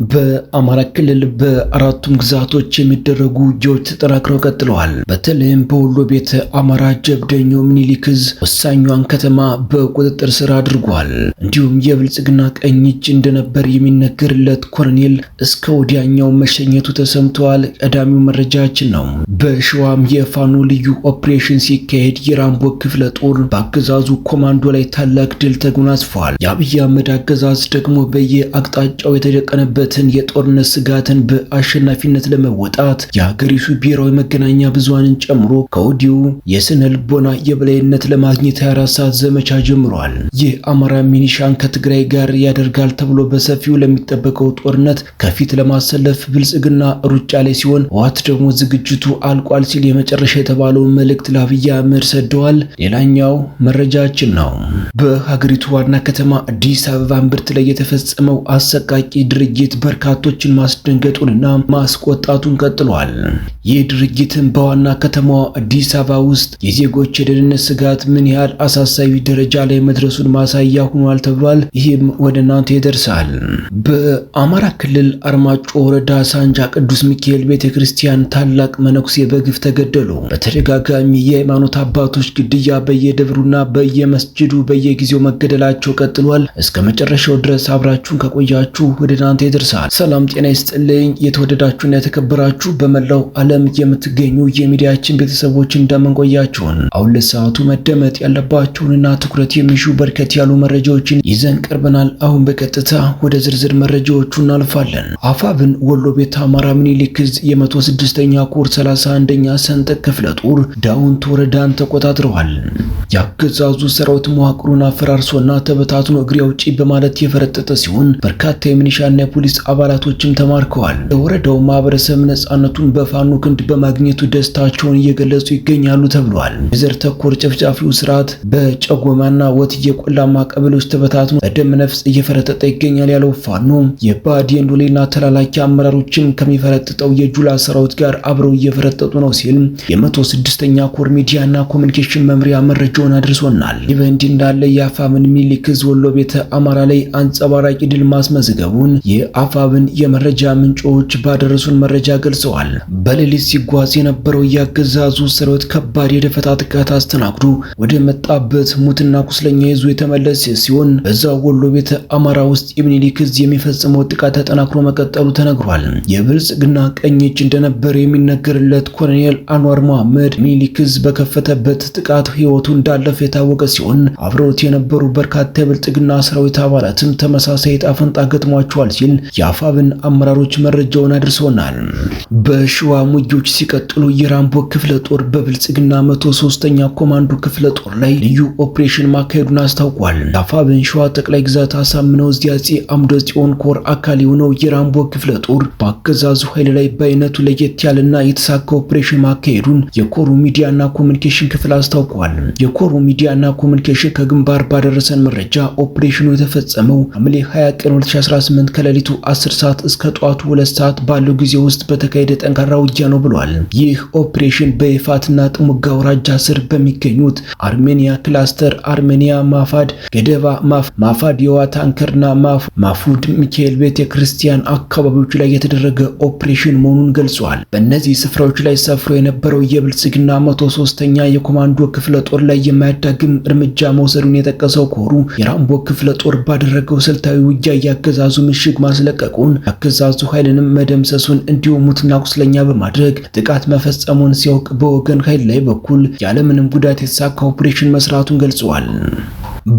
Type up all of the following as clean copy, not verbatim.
በአማራ ክልል በአራቱም ግዛቶች የሚደረጉ ውጊያዎች ተጠናክረው ቀጥለዋል። በተለይም በወሎ ቤተ አማራ ጀብደኛው ምኒልክ ዕዝ ወሳኟን ከተማ በቁጥጥር ስር አድርጓል። እንዲሁም የብልጽግና ቀኝ እጅ እንደነበር የሚነገርለት ኮሎኔል እስከ ወዲያኛው መሸኘቱ ተሰምተዋል። ቀዳሚው መረጃችን ነው። በሸዋም የፋኖ ልዩ ኦፕሬሽን ሲካሄድ የራምቦ ክፍለ ጦር በአገዛዙ ኮማንዶ ላይ ታላቅ ድል ተጎናጽፏል። የአብይ አህመድ አገዛዝ ደግሞ በየአቅጣጫው የተደቀነበት የጦርነት ስጋትን በአሸናፊነት ለመወጣት የሀገሪቱ ብሔራዊ መገናኛ ብዙሃንን ጨምሮ ከወዲሁ የስነ ልቦና የበላይነት ለማግኘት 24 ሰዓት ዘመቻ ጀምሯል። ይህ አማራ ሚኒሻን ከትግራይ ጋር ያደርጋል ተብሎ በሰፊው ለሚጠበቀው ጦርነት ከፊት ለማሰለፍ ብልጽግና ሩጫ ላይ ሲሆን፣ ህወሓት ደግሞ ዝግጅቱ አልቋል ሲል የመጨረሻ የተባለውን መልእክት ለአብይ አህመድ ሰደዋል። ሌላኛው መረጃችን ነው። በሀገሪቱ ዋና ከተማ አዲስ አበባ እምብርት ላይ የተፈጸመው አሰቃቂ ድርጊት በርካቶችን ማስደንገጡንና ማስቆጣቱን ቀጥሏል። ይህ ድርጊትም በዋና ከተማዋ አዲስ አበባ ውስጥ የዜጎች የደህንነት ስጋት ምን ያህል አሳሳቢ ደረጃ ላይ መድረሱን ማሳያ ሆኗል ተብሏል። ይህም ወደ እናንተ ይደርሳል። በአማራ ክልል አርማጮ ወረዳ ሳንጃ ቅዱስ ሚካኤል ቤተክርስቲያን ታላቅ መነኩሴ በግፍ ተገደሉ። በተደጋጋሚ የሃይማኖት አባቶች ግድያ በየደብሩና በየመስጂዱ በየጊዜው መገደላቸው ቀጥሏል። እስከ መጨረሻው ድረስ አብራችሁን ከቆያችሁ ወደ እናንተ ይደርሳል። ሰላም ጤና ይስጥልኝ። የተወደዳችሁና የተከበራችሁ በመላው ዓለም የምትገኙ የሚዲያችን ቤተሰቦች እንደምንቆያችሁን አሁን ለሰዓቱ መደመጥ ያለባቸውንና ትኩረት የሚሹ በርከት ያሉ መረጃዎችን ይዘን ቀርበናል። አሁን በቀጥታ ወደ ዝርዝር መረጃዎቹ እናልፋለን። አፋብን ወሎ ቤተ አማራ ምኒልክ ዕዝ የ106ኛ ኮር 31ኛ ሰንጠቅ ክፍለ ጦር ዳውንት ወረዳን ተቆጣጥረዋል። ያገዛዙ ሰራዊት መዋቅሩን አፈራርሶና ተበታትኖ እግሬ አውጪ በማለት የፈረጠጠ ሲሆን በርካታ የሚኒሻና የፖሊስ አባላቶችም ተማርከዋል። ለወረዳው ማህበረሰብ ነጻነቱን በፋኖ ክንድ በማግኘቱ ደስታቸውን እየገለጹ ይገኛሉ ተብሏል። የዘር ተኮር ጨፍጫፊው ስርዓት በጨጎማና ወትዬ ቆላማ ቀበሌዎች ተበታትኖ በደም ነፍስ እየፈረጠጠ ይገኛል ያለው ፋኖ የባዲን ዶሌና ተላላኪ አመራሮችን ከሚፈረጥጠው የጁላ ሰራዊት ጋር አብረው እየፈረጠጡ ነው ሲል የ106ኛ ኮር ሚዲያና ኮሙኒኬሽን መምሪያ መረጃውን አድርሶናል። ይህ በእንዲህ እንዳለ የአፋብን ምኒልክ ዕዝ ወሎ ቤተ አማራ ላይ አንጸባራቂ ድል ማስመዝገቡን የአፋብን የመረጃ ምንጮች ባደረሱን መረጃ ገልጸዋል። በሌሊት ሲጓዝ የነበረው የአገዛዙ ሰራዊት ከባድ የደፈጣ ጥቃት አስተናግዶ ወደ መጣበት ሙትና ቁስለኛ ይዞ የተመለሰ ሲሆን በዛው ወሎ ቤተ አማራ ውስጥ የምኒልክ ዕዝ የሚፈጽመው ጥቃት ተጠናክሮ መቀጠሉ ተነግሯል። የብልጽግና ቀኝ እጅ እንደነበር የሚነገርለት ኮሎኔል አንዋር መሐመድ ምኒልክ ዕዝ በከፈተበት ጥቃት ህይወቱ እንዳለፈ የታወቀ ሲሆን አብረውት የነበሩ በርካታ የብልጽግና ሰራዊት አባላትም ተመሳሳይ ዕጣ ፈንታ ገጥሟቸዋል ሲል የአፋብን አመራሮች መረጃውን አድርሰውናል። በሸዋ ሙጆች ሲቀጥሉ የራምቦ ክፍለ ጦር በብልጽግና 103ኛ ኮማንዶ ክፍለ ጦር ላይ ልዩ ኦፕሬሽን ማካሄዱን አስታውቋል። የአፋብን ሸዋ ጠቅላይ ግዛት አሳምነው ዕዝ አፄ አምደ ጽዮን ኮር አካል የሆነው የራምቦ ክፍለ ጦር በአገዛዙ ኃይል ላይ በአይነቱ ለየት ያለና የተሳካ ኦፕሬሽን ማካሄዱን የኮሩ ሚዲያና ኮሙኒኬሽን ክፍል አስታውቋል። የኮሩ ሚዲያና ኮሙኒኬሽን ከግንባር ባደረሰን መረጃ ኦፕሬሽኑ የተፈጸመው ሐምሌ 20 ቀን 2018 ከሌሊቱ 10 ሰዓት እስከ ጠዋቱ 2 ሰዓት ባለው ጊዜ ውስጥ በተካሄደ ጠንካራ ውጊያ ነው ብሏል። ይህ ኦፕሬሽን በይፋትና ጥሙጋ ወራጃ ስር በሚገኙት አርሜኒያ ክላስተር፣ አርሜኒያ ማፋድ፣ ገደባ ማፋድ፣ የዋ ታንከርና ማፉድ ሚካኤል ቤተክርስቲያን አካባቢዎች ላይ የተደረገ ኦፕሬሽን መሆኑን ገልጿል። በእነዚህ ስፍራዎች ላይ ሰፍሮ የነበረው የብልጽግና 103ኛ የኮማንዶ ክፍለ ጦር ላይ የማያዳግም እርምጃ መውሰዱን የጠቀሰው ኮሩ የራምቦ ክፍለ ጦር ባደረገው ስልታዊ ውጊያ ያገዛዙ ምሽግ ማስለቀቁን አገዛዙ ኃይልንም መደምሰሱን እንዲሁም ሙትና ቁስለኛ በማድረግ ጥቃት መፈጸሙን ሲያውቅ በወገን ኃይል ላይ በኩል ያለምንም ጉዳት የተሳካ ኦፕሬሽን መስራቱን ገልጿል።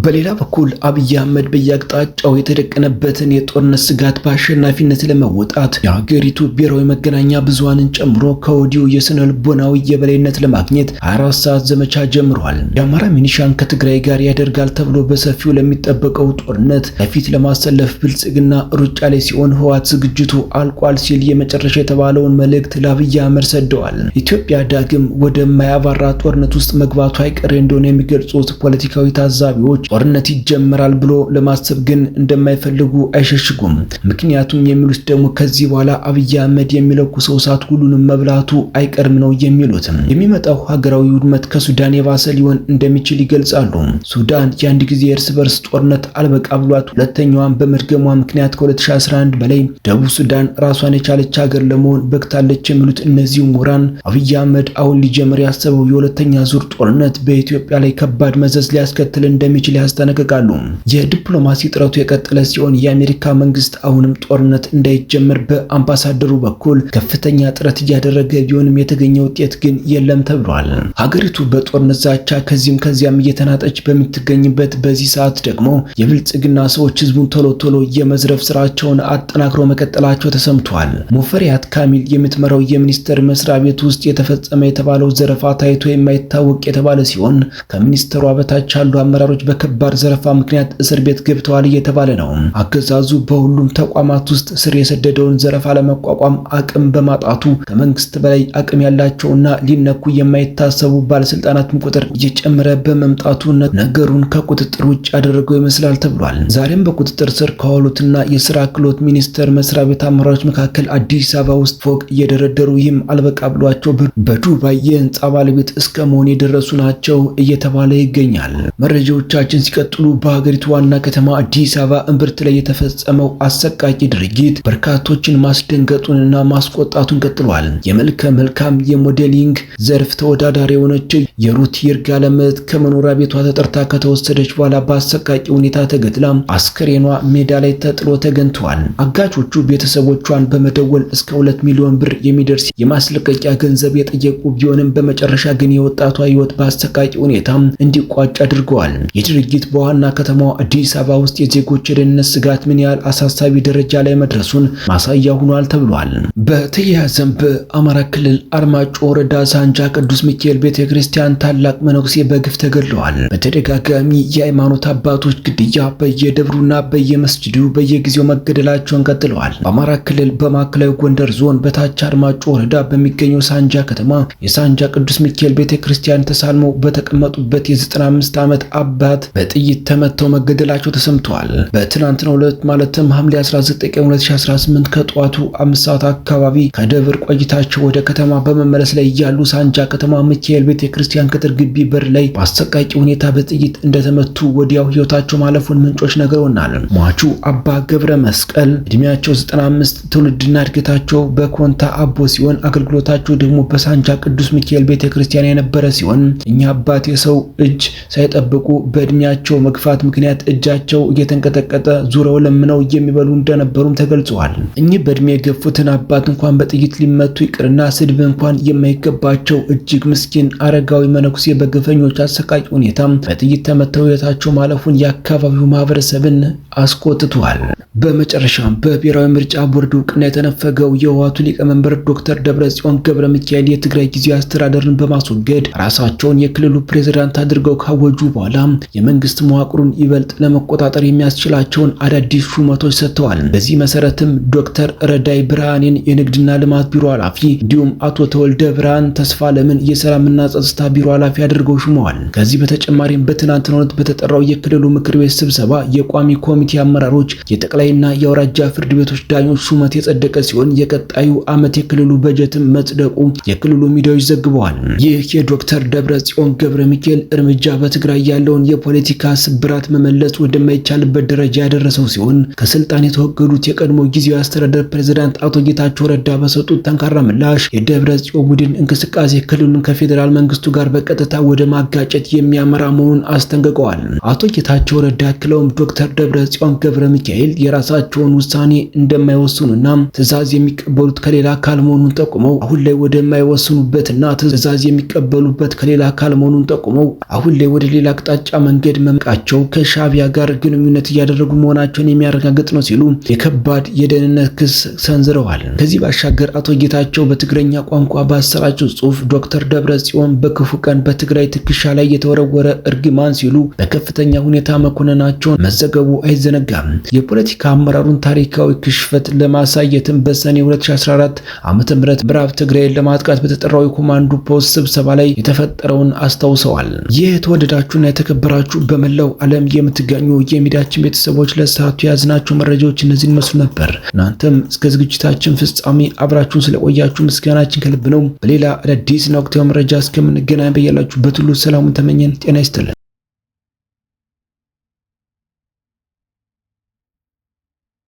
በሌላ በኩል አብይ አህመድ በየአቅጣጫው የተደቀነበትን የጦርነት ስጋት በአሸናፊነት ለመወጣት የሀገሪቱ ብሔራዊ መገናኛ ብዙሃንን ጨምሮ ከወዲሁ የስነ ልቦናዊ የበላይነት ለማግኘት 24 ሰዓት ዘመቻ ጀምሯል። የአማራ ሚኒሻን ከትግራይ ጋር ያደርጋል ተብሎ በሰፊው ለሚጠበቀው ጦርነት ከፊት ለማሰለፍ ብልጽግና ሩጫ ላይ ሲሆን፣ ህወሓት ዝግጅቱ አልቋል ሲል የመጨረሻ የተባለውን መልእክት ለአብይ አህመድ ሰደዋል። ኢትዮጵያ ዳግም ወደማያባራ ጦርነት ውስጥ መግባቱ አይቀሬ እንደሆነ የሚገልጹት ፖለቲካዊ ታዛቢዎች ክፍሎች ጦርነት ይጀምራል ብሎ ለማሰብ ግን እንደማይፈልጉ አይሸሽጉም። ምክንያቱም የሚሉት ደግሞ ከዚህ በኋላ አብይ አህመድ የሚለኩሰው እሳት ሁሉንም መብላቱ አይቀርም ነው የሚሉት። የሚመጣው ሀገራዊ ውድመት ከሱዳን የባሰ ሊሆን እንደሚችል ይገልጻሉ። ሱዳን የአንድ ጊዜ እርስ በርስ ጦርነት አልበቃ ብሏት ሁለተኛዋን በመድገሟ ምክንያት ከ2011 በላይ ደቡብ ሱዳን ራሷን የቻለች ሀገር ለመሆን በቅታለች የሚሉት እነዚሁ ምሁራን አብይ አህመድ አሁን ሊጀምር ያሰበው የሁለተኛ ዙር ጦርነት በኢትዮጵያ ላይ ከባድ መዘዝ ሊያስከትል እንደሚችል ያስጠነቅቃሉ። የዲፕሎማሲ ጥረቱ የቀጠለ ሲሆን የአሜሪካ መንግስት አሁንም ጦርነት እንዳይጀምር በአምባሳደሩ በኩል ከፍተኛ ጥረት እያደረገ ቢሆንም የተገኘ ውጤት ግን የለም ተብሏል። ሀገሪቱ በጦርነት ዛቻ ከዚህም ከዚያም እየተናጠች በምትገኝበት በዚህ ሰዓት ደግሞ የብልጽግና ሰዎች ህዝቡን ቶሎ ቶሎ የመዝረፍ ስራቸውን አጠናክረው መቀጠላቸው ተሰምቷል። ሙፈሪያት ካሚል የምትመራው የሚኒስቴር መስሪያ ቤት ውስጥ የተፈጸመ የተባለው ዘረፋ ታይቶ የማይታወቅ የተባለ ሲሆን ከሚኒስትሯ በታች ያሉ አመራሮች በከባድ ዘረፋ ምክንያት እስር ቤት ገብተዋል እየተባለ ነው። አገዛዙ በሁሉም ተቋማት ውስጥ ስር የሰደደውን ዘረፋ ለመቋቋም አቅም በማጣቱ ከመንግስት በላይ አቅም ያላቸውና ሊነኩ የማይታሰቡ ባለስልጣናትም ቁጥር እየጨመረ በመምጣቱ ነገሩን ከቁጥጥር ውጭ ያደረገው ይመስላል ተብሏል። ዛሬም በቁጥጥር ስር ከዋሉትና የስራ ክህሎት ሚኒስቴር መስሪያ ቤት አመራሮች መካከል አዲስ አበባ ውስጥ ፎቅ እየደረደሩ ይህም አልበቃ ብሏቸው በዱባይ የህንፃ ባለቤት እስከ መሆን የደረሱ ናቸው እየተባለ ይገኛል። መረጃዎቻችን ሲቀጥሉ በሀገሪቱ ዋና ከተማ አዲስ አበባ እምብርት ላይ የተፈጸመው አሰቃቂ ድርጊት በርካቶችን ማስደንገጡንና ማስቆጣቱን ቀጥሏል። የመልከ መልካም የሞዴሊንግ ዘርፍ ተወዳዳሪ የሆነችው የሩት ይርጋለመት ከመኖሪያ ቤቷ ተጠርታ ከተወሰደች በኋላ በአሰቃቂ ሁኔታ ተገድላ አስክሬኗ ሜዳ ላይ ተጥሎ ተገኝቷል። አጋቾቹ ቤተሰቦቿን በመደወል እስከ 2 ሚሊዮን ብር የሚደርስ የማስለቀቂያ ገንዘብ የጠየቁ ቢሆንም በመጨረሻ ግን የወጣቷ ህይወት በአሰቃቂ ሁኔታ እንዲቋጭ አድርገዋል። የድርጊት በዋና ከተማዋ አዲስ አበባ ውስጥ የዜጎች የደህንነት ስጋት ምን ያህል አሳሳቢ ደረጃ ላይ መድረሱን ማሳያ ሆኗል ተብሏል። በተያያዘም በአማራ ክልል አርማጮ ወረዳ ሳንጃ ቅዱስ ሚካኤል ቤተክርስቲያን ታላቅ መነኩሴ በግፍ ተገድለዋል። በተደጋጋሚ የሃይማኖት አባቶች ግድያ በየደብሩና በየመስጂዱ በየጊዜው መገደላቸውን ቀጥለዋል። በአማራ ክልል በማዕከላዊ ጎንደር ዞን በታች አርማጮ ወረዳ በሚገኘው ሳንጃ ከተማ የሳንጃ ቅዱስ ሚካኤል ቤተክርስቲያን ተሳልመው በተቀመጡበት የ95 ዓመት አባት በጥይት ተመተው መገደላቸው ተሰምተዋል። በትናንትናው ዕለት ማለትም ሐምሌ 19 ቀን 2018 ከጠዋቱ 5 ሰዓት አካባቢ ከደብር ቆይታቸው ወደ ከተማ በመመለስ ላይ ያሉ ሳንጃ ከተማ ሚካኤል ቤተክርስቲያን ቅጥር ግቢ በር ላይ በአሰቃቂ ሁኔታ በጥይት እንደተመቱ ወዲያው ህይወታቸው ማለፉን ምንጮች ነግረውናል። ሟቹ አባ ገብረ መስቀል እድሜያቸው 95፣ ትውልድና እድገታቸው በኮንታ አቦ ሲሆን አገልግሎታቸው ደግሞ በሳንጃ ቅዱስ ሚካኤል ቤተክርስቲያን የነበረ ሲሆን እኛ አባት የሰው እጅ ሳይጠብቁ በእድሜያቸው መግፋት ምክንያት እጃቸው እየተንቀጠቀጠ ዙረው ለምነው የሚበሉ እንደነበሩም ተገልጿል። እኚህ በእድሜ የገፉትን አባት እንኳን በጥይት ሊመቱ ይቅርና ስድብ እንኳን የማይገባቸው እጅግ ምስኪን አረጋዊ መነኩሴ በግፈኞች አሰቃቂ ሁኔታ በጥይት ተመተው ህይወታቸው ማለፉን የአካባቢው ማህበረሰብን አስቆጥቷል። በመጨረሻም በብሔራዊ ምርጫ ቦርድ እውቅና የተነፈገው የህወሓቱ ሊቀመንበር ዶክተር ደብረጽዮን ገብረ ሚካኤል የትግራይ ጊዜያዊ አስተዳደርን በማስወገድ ራሳቸውን የክልሉ ፕሬዝዳንት አድርገው ካወጁ በኋላ የመንግስት መዋቅሩን ይበልጥ ለመቆጣጠር የሚያስችላቸውን አዳዲስ ሹመቶች ሰጥተዋል። በዚህ መሰረትም ዶክተር ረዳይ ብርሃኔን የንግድና ልማት ቢሮ ኃላፊ እንዲሁም አቶ ተወልደ ብርሃን ተስፋለምን የሰላምና ጸጥታ ቢሮ ኃላፊ አድርገው ሹመዋል። ከዚህ በተጨማሪም በትናንትናው ዕለት በተጠራው የክልሉ ምክር ቤት ስብሰባ የቋሚ ኮሚቴ አመራሮች፣ የጠቅላይና የአውራጃ ፍርድ ቤቶች ዳኞች ሹመት የጸደቀ ሲሆን የቀጣዩ ዓመት የክልሉ በጀትም መጽደቁ የክልሉ ሚዲያዎች ዘግበዋል። ይህ የዶክተር ደብረጽዮን ገብረ ሚካኤል እርምጃ በትግራይ ያለውን የፖለቲካ ስብራት መመለስ ወደማይቻልበት ደረጃ ያደረሰው ሲሆን ከስልጣን የተወገዱት የቀድሞ ጊዜያዊ አስተዳደር ፕሬዝዳንት አቶ ጌታቸው ረዳ በሰጡት ጠንካራ ምላሽ የደብረጽዮን ቡድን እንቅስቃሴ ክልሉን ከፌዴራል መንግስቱ ጋር በቀጥታ ወደ ማጋጨት የሚያመራ መሆኑን አስጠንቅቀዋል። አቶ ጌታቸው ረዳ አክለውም ዶክተር ደብረጽዮን ገብረ ሚካኤል የራሳቸውን ውሳኔ እንደማይወስኑና ትዕዛዝ የሚቀበሉት ከሌላ አካል መሆኑን ጠቁመው አሁን ላይ ወደማይወስኑበትና ትዕዛዝ የሚቀበሉበት ከሌላ አካል መሆኑን ጠቁመው አሁን ላይ ወደ ሌላ አቅጣጫ መንገድ መምቃቸው ከሻዕቢያ ጋር ግንኙነት እያደረጉ መሆናቸውን የሚያረጋግጥ ነው ሲሉ የከባድ የደህንነት ክስ ሰንዝረዋል። ከዚህ ባሻገር አቶ ጌታቸው በትግረኛ ቋንቋ ባሰራጨው ጽሑፍ ዶክተር ደብረጽዮን በክፉ ቀን በትግራይ ትከሻ ላይ የተወረወረ እርግማን ሲሉ በከፍተኛ ሁኔታ መኮንናቸውን መዘገቡ አይዘነጋም። የፖለቲካ አመራሩን ታሪካዊ ክሽፈት ለማሳየትም በሰኔ 2014 ዓመተ ምህረት ምዕራብ ትግራይን ለማጥቃት በተጠራው የኮማንዶ ፖስት ስብሰባ ላይ የተፈጠረውን አስታውሰዋል። ይህ የተወደዳችሁና የተከበራችሁ የተከበራችሁ በመላው ዓለም የምትገኙ የሚዲያችን ቤተሰቦች ለሰዓቱ የያዝናቸው መረጃዎች እነዚህን መስሉ ነበር። እናንተም እስከ ዝግጅታችን ፍጻሜ አብራችሁን ስለቆያችሁ ምስጋናችን ከልብ ነው። በሌላ አዳዲስና ወቅታዊ መረጃ እስከምንገናኝ በያላችሁበት ሁሉ ሰላሙን ተመኘን። ጤና ይስጥልን።